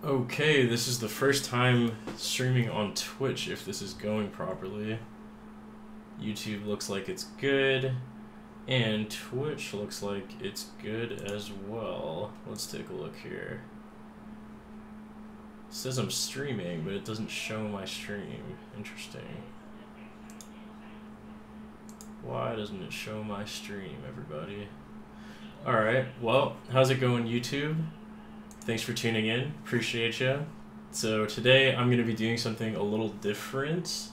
Okay, this is the first time streaming on Twitch if this is going properly. YouTube looks like it's good, and Twitch looks like it's good as well. Let's take a look here. It says I'm streaming, but it doesn't show my stream. Interesting. Why doesn't it show my stream, everybody? Alright, well, how's it going, YouTube? Thanks for tuning in. Appreciate you. So today I'm going to be doing something a little different.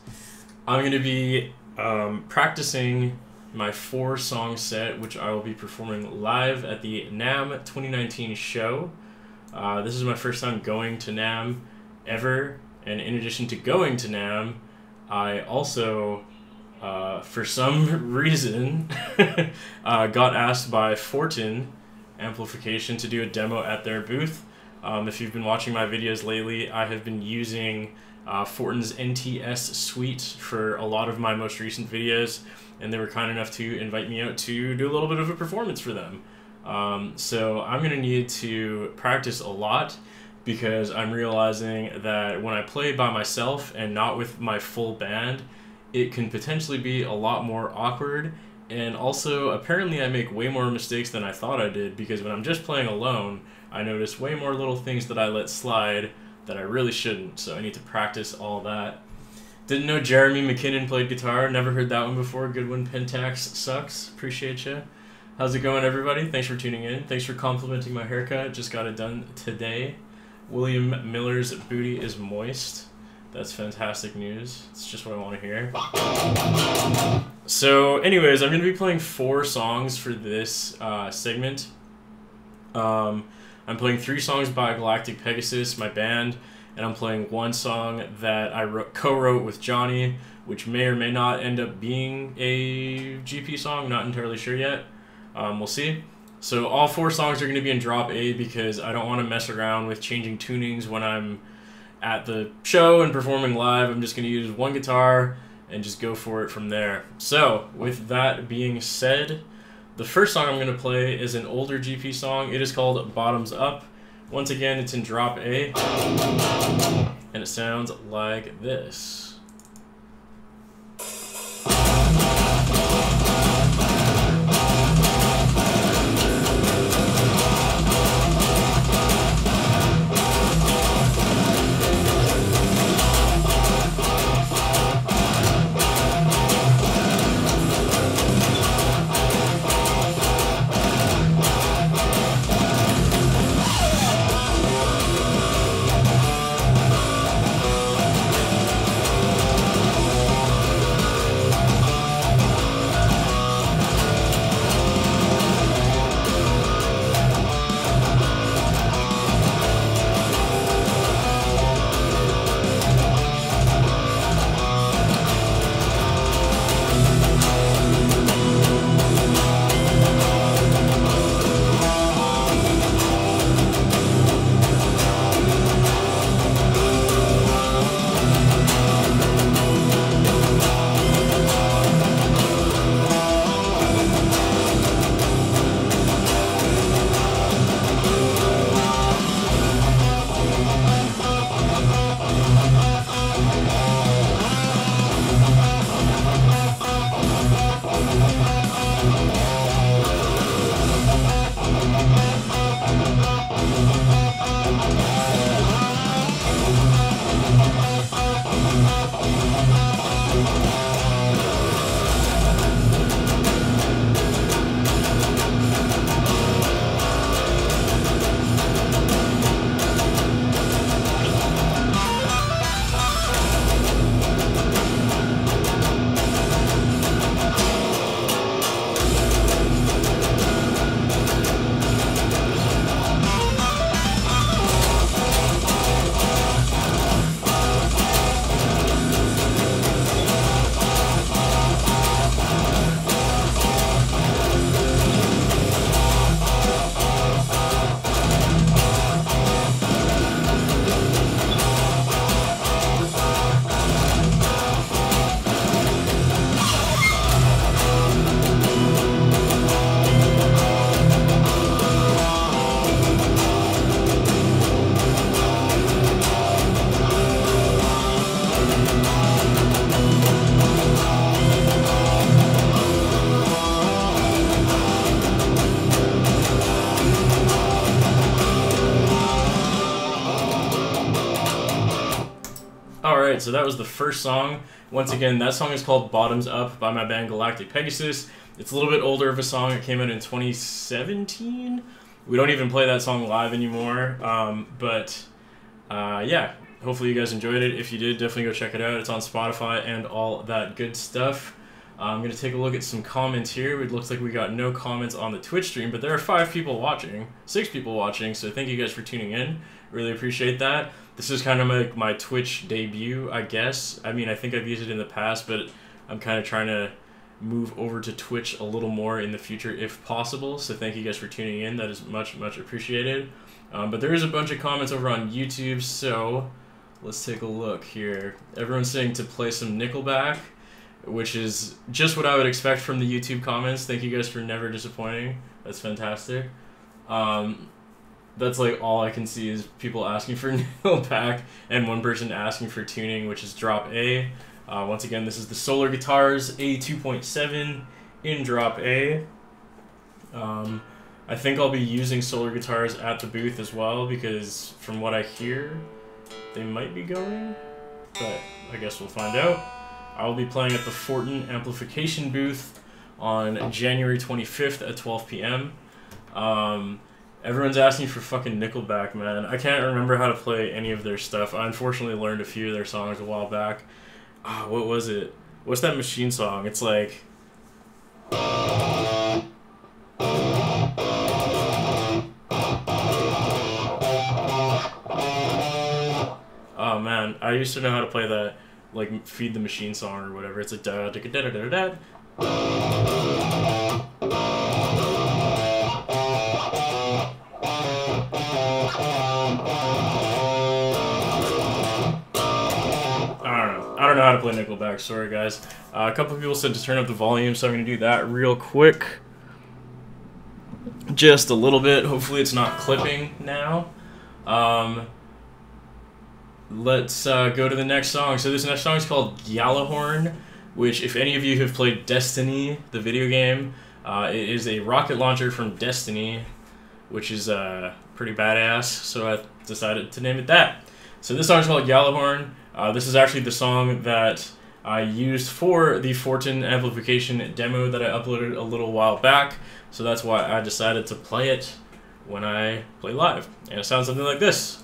I'm going to be practicing my 4-song set, which I will be performing live at the NAMM 2019 show. This is my first time going to NAMM ever, and in addition to going to NAMM, I also, for some reason, got asked by Fortin Amplification to do a demo at their booth. If you've been watching my videos lately, I have been using Fortin's NTS suite for a lot of my most recent videos, and they were kind enough to invite me out to do a little bit of a performance for them. So I'm going to need to practice a lot because I'm realizing that when I play by myself and not with my full band, it can potentially be a lot more awkward. And also, apparently I make way more mistakes than I thought I did, because when I'm just playing alone, I notice way more little things that I let slide that I really shouldn't, so I need to practice all that. Didn't know Jeremy McKinnon played guitar, never heard that one before. Good one, Pentax sucks, appreciate you. How's it going, everybody? Thanks for tuning in. Thanks for complimenting my haircut, just got it done today. William Miller's booty is moist. That's fantastic news. It's just what I want to hear. So anyways, I'm going to be playing 4 songs for this segment. I'm playing 3 songs by Galactic Pegasus, my band, and I'm playing 1 song that I co-wrote with Johnny, which may or may not end up being a GP song, not entirely sure yet. We'll see. So all 4 songs are going to be in drop A because I don't want to mess around with changing tunings when I'm at the show and performing live. I'm just going to use 1 guitar and just go for it from there. So with that being said, the first song I'm going to play is an older GP song. It is called Bottoms Up. Once again, it's in drop A, and it sounds like this. Alright, so that was the first song. Once again, that song is called Bottoms Up by my band Galactic Pegasus. It's a little bit older of a song. It came out in 2017. We don't even play that song live anymore. Yeah, hopefully you guys enjoyed it. If you did, definitely go check it out. It's on Spotify and all that good stuff. I'm going to take a look at some comments here. It looks like we got no comments on the Twitch stream, but there are 6 people watching, so thank you guys for tuning in. Really appreciate that. This is kind of my Twitch debut, I guess. I mean, I think I've used it in the past, but I'm kind of trying to move over to Twitch a little more in the future if possible, so thank you guys for tuning in. That is much appreciated. But there is a bunch of comments over on YouTube, so let's take a look here. Everyone's saying to play some Nickelback, which is just what I would expect from the YouTube comments. Thank you guys for never disappointing. That's fantastic. That's like all I can see is people asking for Nickelback and one person asking for tuning, which is drop A. Once again, this is the Solar Guitars A2.7 in drop A. I think I'll be using Solar Guitars at the booth as well, because from what I hear, they might be going, but I guess we'll find out. I'll be playing at the Fortin Amplification booth on January 25th at 12 p.m. Everyone's asking for fucking Nickelback, man. I can't remember how to play any of their stuff. I unfortunately learned a few of their songs a while back. What was it? What's that Machine song? It's like... Oh man, I used to know how to play that, like Feed the Machine song or whatever. It's like da da da da da da. I don't know how to play Nickelback, sorry guys. A couple of people said to turn up the volume, so I'm going to do that real quick. Just a little bit. Hopefully it's not clipping now. Let's go to the next song. So this next song is called Galahorn, which if any of you have played Destiny, the video game, it is a rocket launcher from Destiny, which is pretty badass, so I decided to name it that. So this song is called Galahorn. This is actually the song that I used for the Fortin amplification demo that I uploaded a little while back, so that's why I decided to play it when I play live. And it sounds something like this.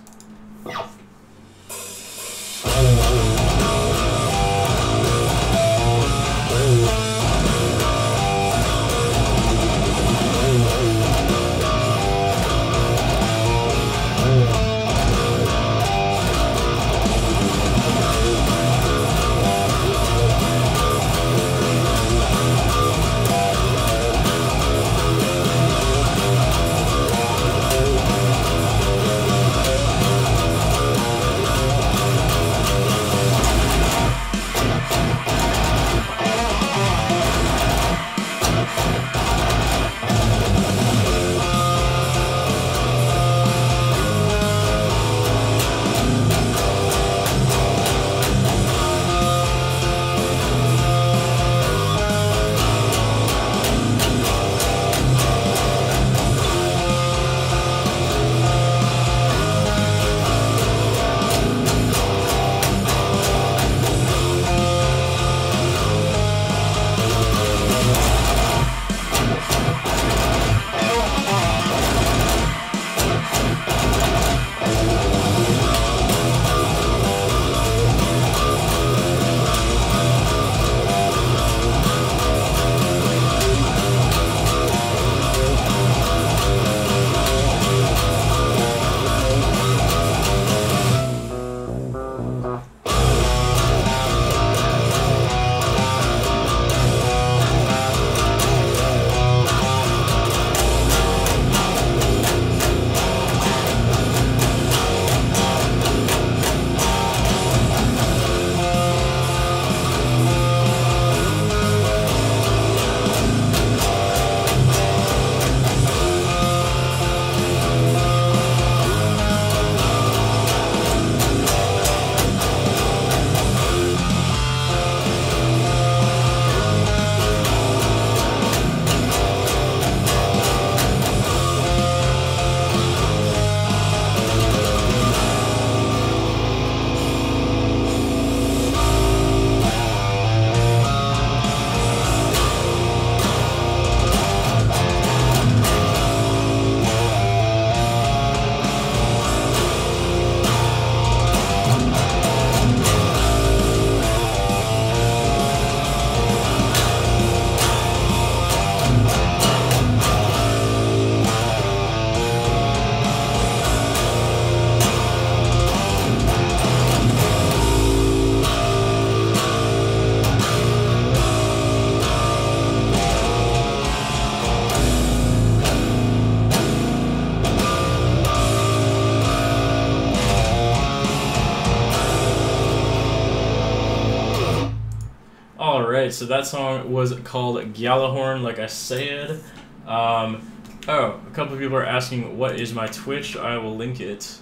Alright, so that song was called Galahorn, like I said. Oh, a couple of people are asking what is my Twitch. I will link it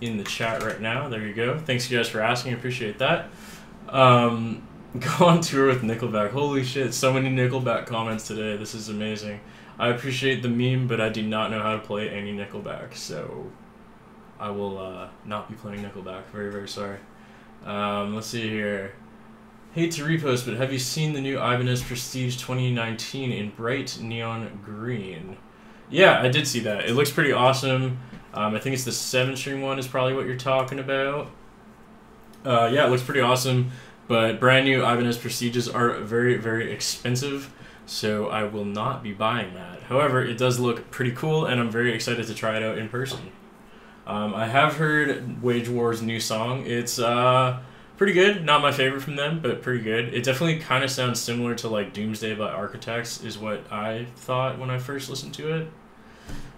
in the chat right now. There you go. Thanks you guys for asking. Appreciate that. Go on tour with Nickelback. Holy shit, so many Nickelback comments today. This is amazing. I appreciate the meme, but I do not know how to play any Nickelback, so I will not be playing Nickelback. Very, very sorry. Let's see here. Hate to repost, but have you seen the new Ibanez Prestige 2019 in bright neon green? Yeah, I did see that. It looks pretty awesome. I think it's the 7-string one is probably what you're talking about. Yeah, it looks pretty awesome. But brand new Ibanez Prestiges are very, very expensive, so I will not be buying that. However, it does look pretty cool, and I'm very excited to try it out in person. I have heard Wage War's new song. It's pretty good. Not my favorite from them, but pretty good. It definitely kind of sounds similar to like Doomsday by Architects, is what I thought when I first listened to it.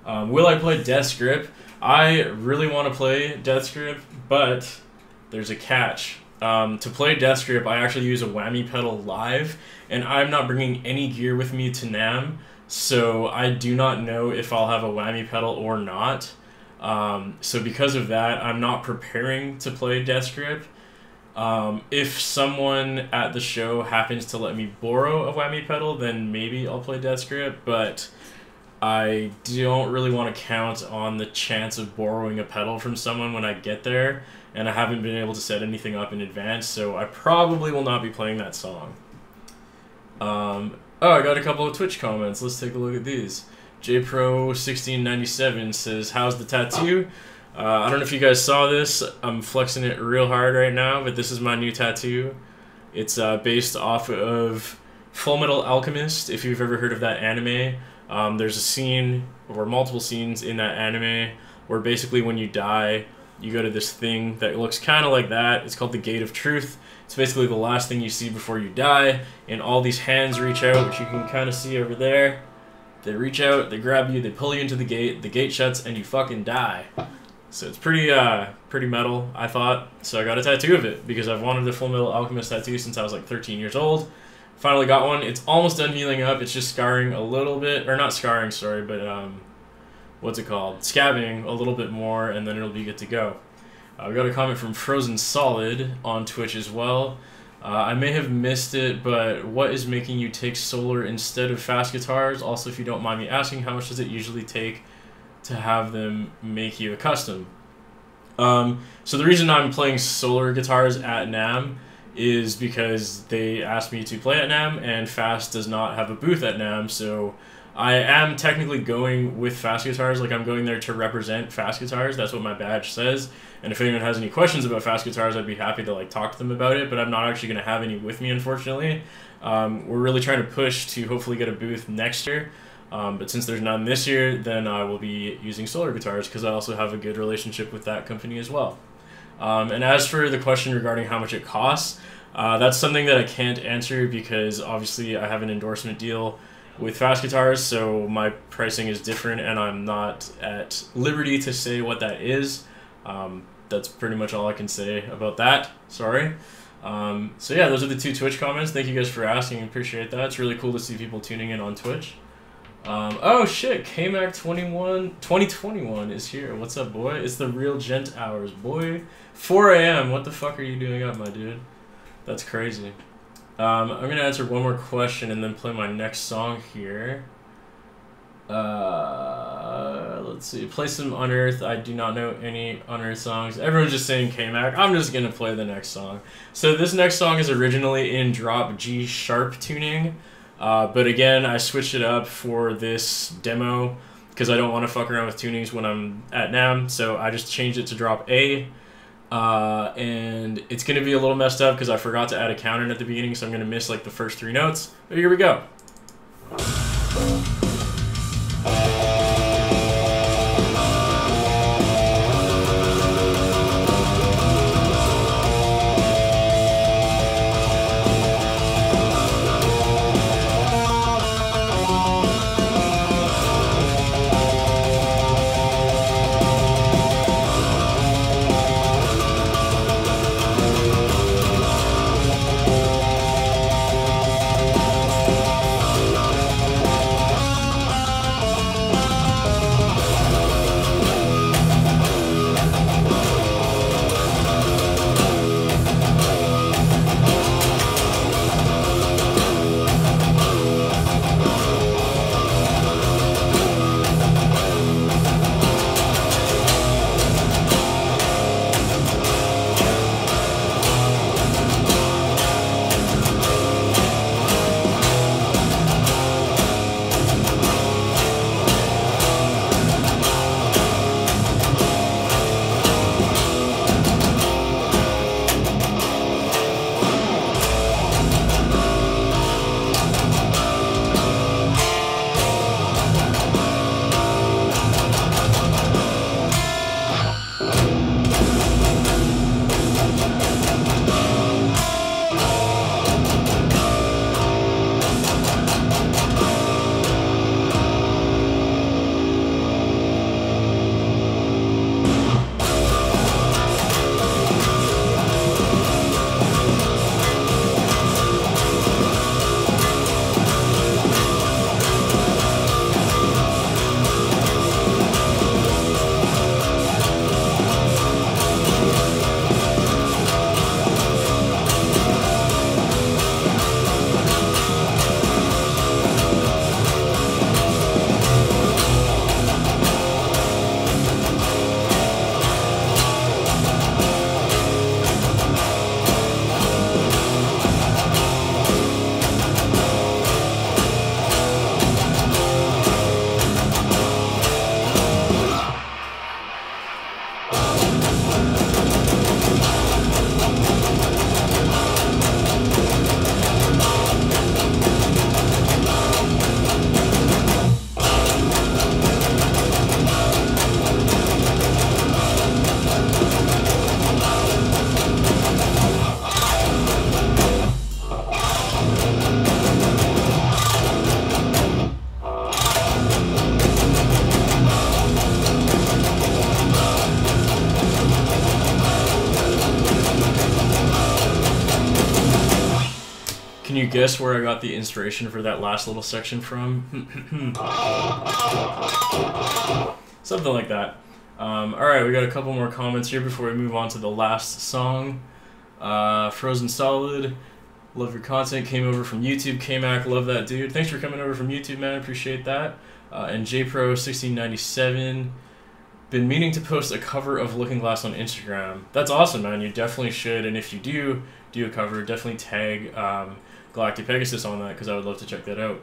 Will I play Death's Grip? I really want to play Death's Grip, but there's a catch. To play Death's Grip, I actually use a whammy pedal live, and I'm not bringing any gear with me to NAMM, so I do not know if I'll have a whammy pedal or not. So because of that, I'm not preparing to play Death's Grip. If someone at the show happens to let me borrow a whammy pedal, then maybe I'll play Death's Grip, but I don't really want to count on the chance of borrowing a pedal from someone when I get there, and I haven't been able to set anything up in advance, so I probably will not be playing that song. Oh, I got a couple of Twitch comments. Let's take a look at these. JPro1697 says, how's the tattoo? I don't know if you guys saw this. I'm flexing it real hard right now, but this is my new tattoo. It's based off of Full Metal Alchemist, if you've ever heard of that anime. There's a scene, or multiple scenes in that anime, where basically when you die, you go to this thing that looks kind of like that. It's called the Gate of Truth. It's basically the last thing you see before you die, and all these hands reach out, which you can kind of see over there. They reach out, they grab you, they pull you into the gate shuts, and you fucking die. So it's pretty metal, I thought. So I got a tattoo of it, because I've wanted a Full Metal Alchemist tattoo since I was like 13 years old. Finally got one. It's almost done healing up. It's just scarring a little bit, or not scarring, sorry, but what's it called? Scabbing a little bit more, and then it'll be good to go. We got a comment from Frozen Solid on Twitch as well. I may have missed it, but what is making you take solar instead of fast guitars? Also, if you don't mind me asking, how much does it usually take to have them make you a custom? So the reason I'm playing solar guitars at NAMM is because they asked me to play at NAMM, and Fast does not have a booth at NAMM, so I am technically going with Fast Guitars. Like, I'm going there to represent Fast Guitars. That's what my badge says. And if anyone has any questions about Fast Guitars, I'd be happy to like talk to them about it, but I'm not actually going to have any with me, unfortunately. We're really trying to push to hopefully get a booth next year, but since there's none this year, then I will be using solar guitars, because I also have a good relationship with that company as well. And as for the question regarding how much it costs, that's something that I can't answer, because obviously I have an endorsement deal with Fast Guitars, so my pricing is different, and I'm not at liberty to say what that is. That's pretty much all I can say about that. Sorry. So yeah, those are the 2 Twitch comments. Thank you guys for asking. Appreciate that. It's really cool to see people tuning in on Twitch. Oh shit, KMAC 2021 is here. What's up, boy? It's the real gent hours, boy. 4 a.m. What the fuck are you doing up, my dude? That's crazy. I'm going to answer one more question and then play my next song here. Let's see. Play some Unearth. I do not know any Unearth songs. Everyone's just saying K-Mac. I'm just going to play the next song. So this next song is originally in drop G sharp tuning. But again, I switched it up for this demo because I don't want to fuck around with tunings when I'm at NAMM. So I just changed it to drop A. And it's going to be a little messed up because I forgot to add a counter in at the beginning, so I'm going to miss like the first 3 notes. But here we go. Can you guess where I got the inspiration for that last little section from? Something like that. Alright, we got a couple more comments here before we move on to the last song. Frozen Solid, love your content, came over from YouTube. K-Mac, love that dude. Thanks for coming over from YouTube, man, appreciate that. And JPro1697, been meaning to post a cover of Looking Glass on Instagram. That's awesome, man, you definitely should, and if you do a cover, definitely tag Galactic Pegasus on that, because I would love to check that out.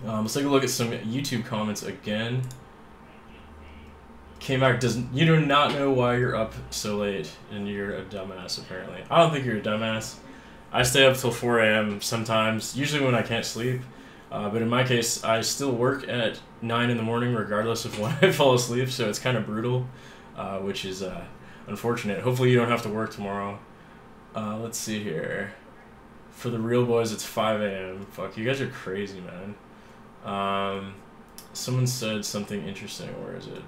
Let's take a look at some YouTube comments again. K-Mac, you do not know why you're up so late, and you're a dumbass, apparently. I don't think you're a dumbass. I stay up till 4 a.m. sometimes, usually when I can't sleep. But in my case, I still work at 9 in the morning regardless of when I fall asleep, so it's kind of brutal, which is unfortunate. Hopefully you don't have to work tomorrow. Let's see here. For the real boys, it's 5 a.m. Fuck, you guys are crazy, man. Someone said something interesting. Where is it?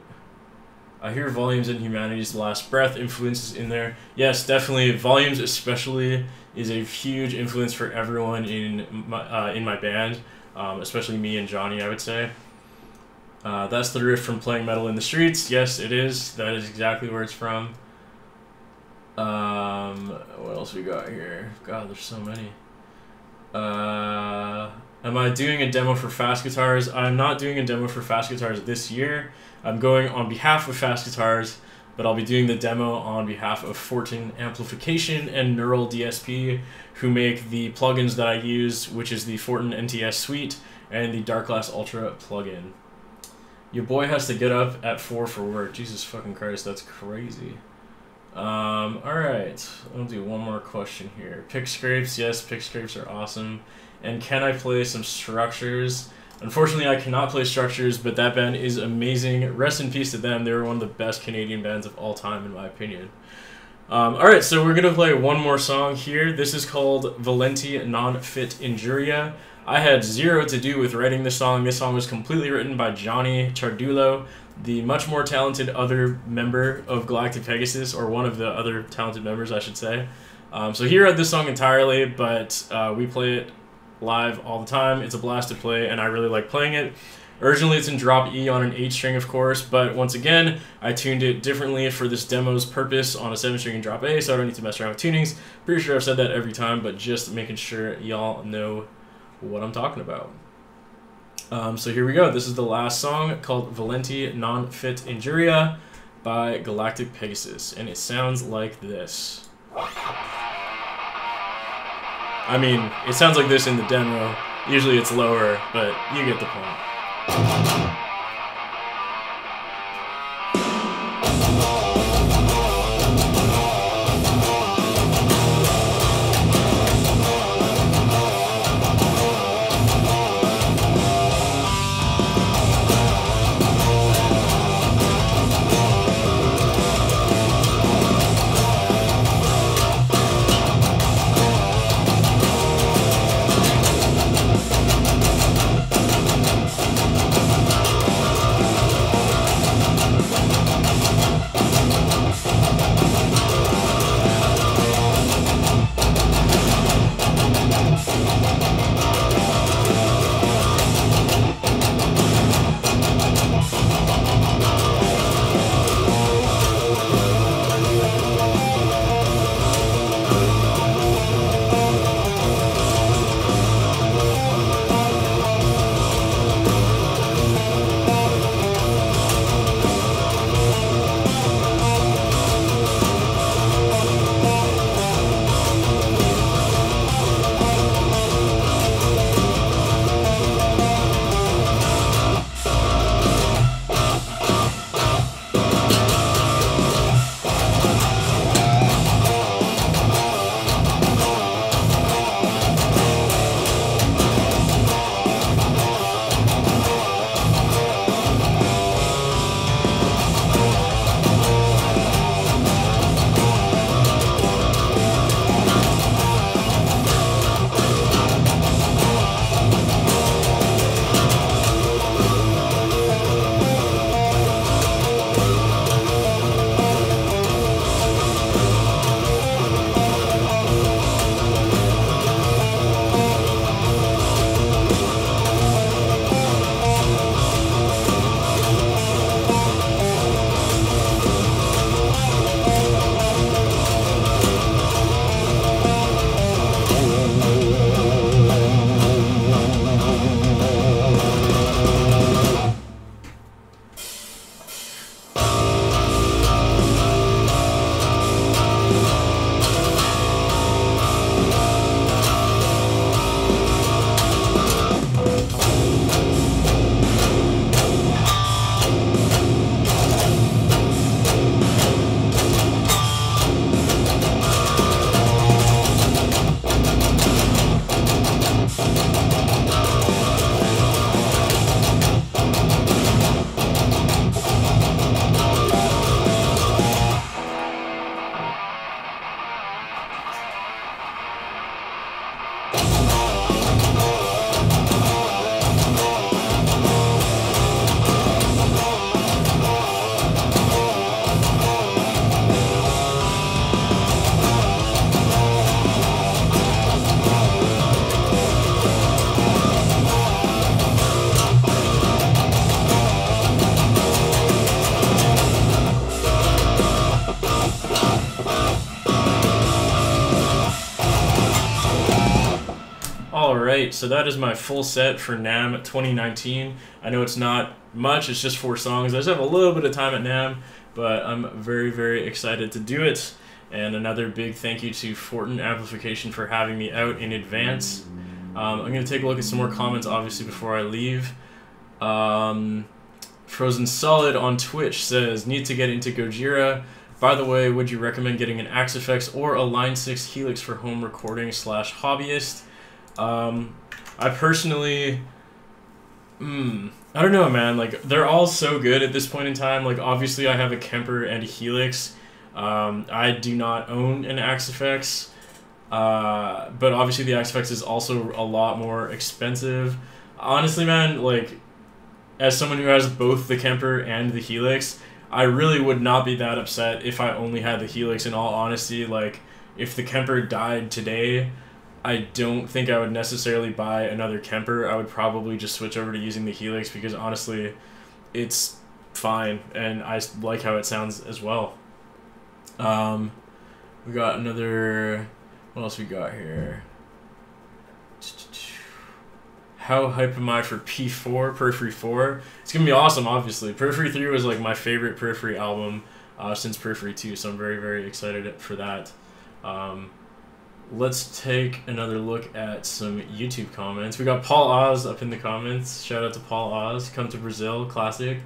I hear Volumes and Humanity's Last Breath influences in there. Yes, definitely. Volumes especially is a huge influence for everyone in my band, especially me and Johnny, I would say. That's the riff from Playing Metal in the Streets. Yes, it is. That is exactly where it's from. What else we got here? God, there's so many. Am I doing a demo for Fast Guitars? I'm not doing a demo for Fast Guitars this year. I'm going on behalf of Fast Guitars, but I'll be doing the demo on behalf of Fortin Amplification and Neural DSP, who make the plugins that I use, which is the Fortin NTS Suite and the Dark Glass Ultra plugin. Your boy has to get up at 4 for work. Jesus fucking Christ, that's crazy. Alright, I'll do one more question here. Pick scrapes, yes, pick scrapes are awesome. And can I play some Structures? Unfortunately, I cannot play Structures, but that band is amazing. Rest in peace to them. They were one of the best Canadian bands of all time, in my opinion. Alright, so we're gonna play one more song here. This is called Valente Non Fit Injuria. I had zero to do with writing this song. This song was completely written by Johnny Chardulo, the much more talented other member of Galactic Pegasus, or one of the other talented members, I should say. So he wrote this song entirely, but we play it live all the time. It's a blast to play, and I really like playing it. Originally, it's in drop E on an 8-string, of course, but once again, I tuned it differently for this demo's purpose on a 7-string in drop A, so I don't need to mess around with tunings. Pretty sure I've said that every time, but just making sure y'all know what I'm talking about. So here we go. This is the last song, called Valente Non Fit Injuria by Galactic Pegasus, and it sounds like this. I mean, it sounds like this in the demo. Usually it's lower, but you get the point. Alright, so that is my full set for NAMM 2019. I know it's not much, it's just 4 songs. I just have a little bit of time at NAMM, but I'm very, very excited to do it. And another big thank you to Fortin Amplification for having me out in advance. I'm going to take a look at some more comments, obviously, before I leave. Frozen Solid on Twitch says, need to get into Gojira. By the way, would you recommend getting an Axe FX or a Line 6 Helix for home recording / hobbyist? I personally, I don't know, man. Like, they're all so good at this point in time. Like, obviously, I have a Kemper and a Helix. I do not own an Axe FX, but obviously the Axe FX is also a lot more expensive. Honestly, man, like, as someone who has both the Kemper and the Helix, I really would not be that upset if I only had the Helix, in all honesty. Like, if the Kemper died today, I don't think I would necessarily buy another Kemper. I would probably just switch over to using the Helix because, honestly, it's fine, and I like how it sounds as well. We got another... What else we got here? How hype am I for P4, Periphery 4? It's going to be awesome, obviously. Periphery 3 was like my favorite Periphery album since Periphery 2, so I'm very, very excited for that. Let's take another look at some YouTube comments. We got Paul Oz up in the comments. Shout out to Paul Oz. Come to Brazil, classic.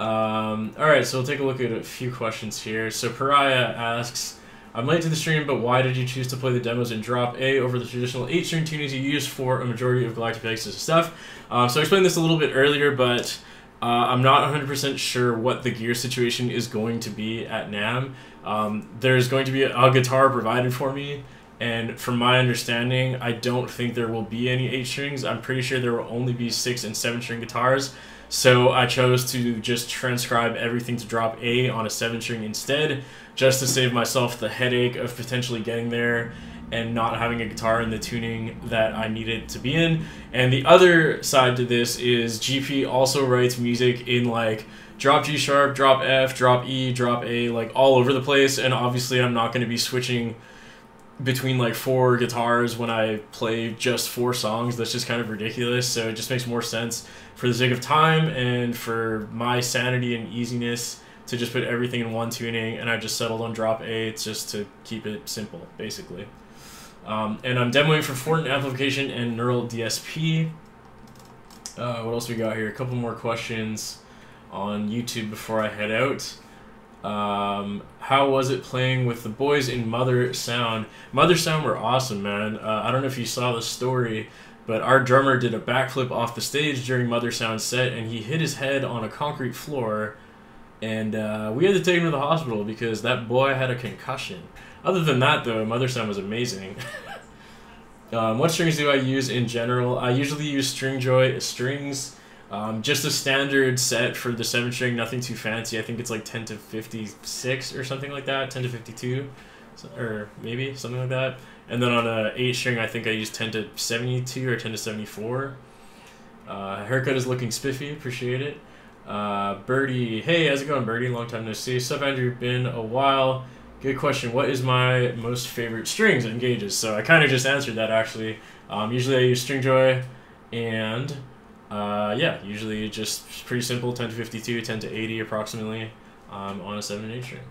Alright, so we'll take a look at a few questions here. So Pariah asks, I'm late to the stream, but why did you choose to play the demos in Drop A over the traditional 8-string tunings you use for a majority of Galactic Pegasus stuff? So I explained this a little bit earlier, but I'm not 100% sure what the gear situation is going to be at NAMM. There's going to be a guitar provided for me, and from my understanding, I don't think there will be any 8-strings. I'm pretty sure there will only be 6- and 7-string guitars. So I chose to just transcribe everything to Drop A on a 7-string instead, just to save myself the headache of potentially getting there and not having a guitar in the tuning that I need it to be in. And the other side to this is GP also writes music in like drop G sharp, drop F, drop E, drop A, like all over the place. And obviously I'm not going to be switching between like 4 guitars when I play just 4 songs. That's just kind of ridiculous. So it just makes more sense for the sake of time and for my sanity and easiness to just put everything in one tuning, and I just settled on Drop A. It's just to keep it simple, basically. And I'm demoing for Fortin Amplification and Neural DSP. What else we got here? A couple more questions on YouTube before I head out. How was it playing with the boys in Mother Sound? Mother Sound were awesome, man. I don't know if you saw the story, but our drummer did a backflip off the stage during Mother Sound's set, and he hit his head on a concrete floor, and we had to take him to the hospital because that boy had a concussion. Other than that, though, Mother Sound was amazing. What strings do I use in general? I usually use Stringjoy strings. Just a standard set for the 7-string, nothing too fancy. I think it's like 10 to 56 or something like that, 10 to 52, or maybe something like that. And then on a 8-string, I think I use 10 to 72 or 10 to 74. Haircut is looking spiffy, appreciate it. Birdie, hey, how's it going, Birdie? Long time no see. Sup, Andrew? Been a while. Good question. What is my most favorite strings and gauges? So I kind of just answered that, actually. Usually I use Stringjoy, and yeah, usually just pretty simple, 10 to 52, 10 to 80 approximately, on a 7 and 8 string.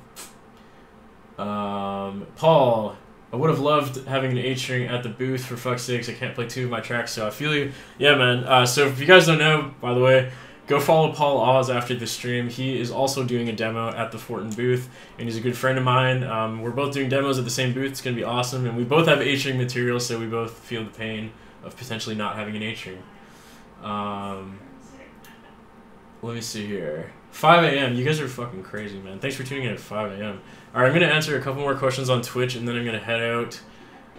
Paul, I would have loved having an 8-string at the booth. For fuck's sakes, I can't play 2 of my tracks, so I feel you. Yeah, man. So if you guys don't know, by the way, go follow Paul Oz after the stream. He is also doing a demo at the Fortin booth, and he's a good friend of mine. We're both doing demos at the same booth. It's going to be awesome, and we both have 8-string material, so we both feel the pain of potentially not having an 8-string. Let me see here. 5 a.m. You guys are fucking crazy, man. Thanks for tuning in at 5 a.m. Alright, I'm going to answer a couple more questions on Twitch, and then I'm going to head out.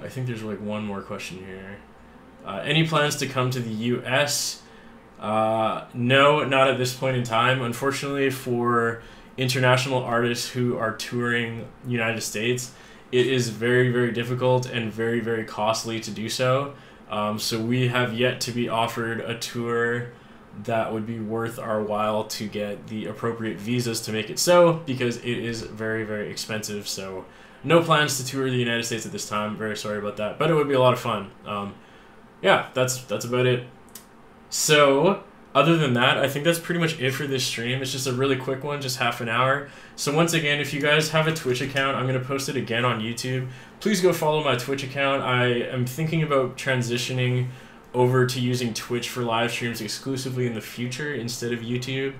I think there's like one more question here. Any plans to come to the U.S.? No, not at this point in time. Unfortunately, for international artists who are touring United States, it is very, very difficult and very, very costly to do so. So we have yet to be offered a tour that would be worth our while to get the appropriate visas to make it so, because it is very, very expensive. So no plans to tour the United States at this time. Very sorry about that, but it would be a lot of fun. yeah, that's about it. So, other than that, I think that's pretty much it for this stream. It's just a really quick one, just half an hour. So once again, if you guys have a Twitch account, I'm going to post it again on YouTube. Please go follow my Twitch account. I am thinking about transitioning over to using Twitch for live streams exclusively in the future instead of YouTube.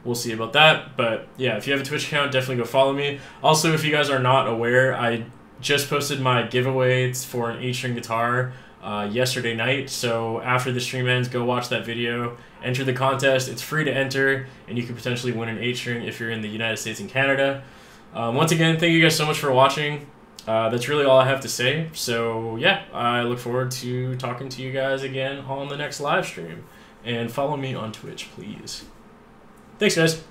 We'll see about that. But yeah, if you have a Twitch account, definitely go follow me. Also, if you guys are not aware, I just posted my giveaways for an 8-string guitar yesterday night. So after the stream ends, go watch that video, enter the contest. It's free to enter, and you could potentially win an 8-string if you're in the United States and Canada. Once again, thank you guys so much for watching. That's really all I have to say. So yeah, I look forward to talking to you guys again on the next live stream. And follow me on Twitch, please. Thanks, guys.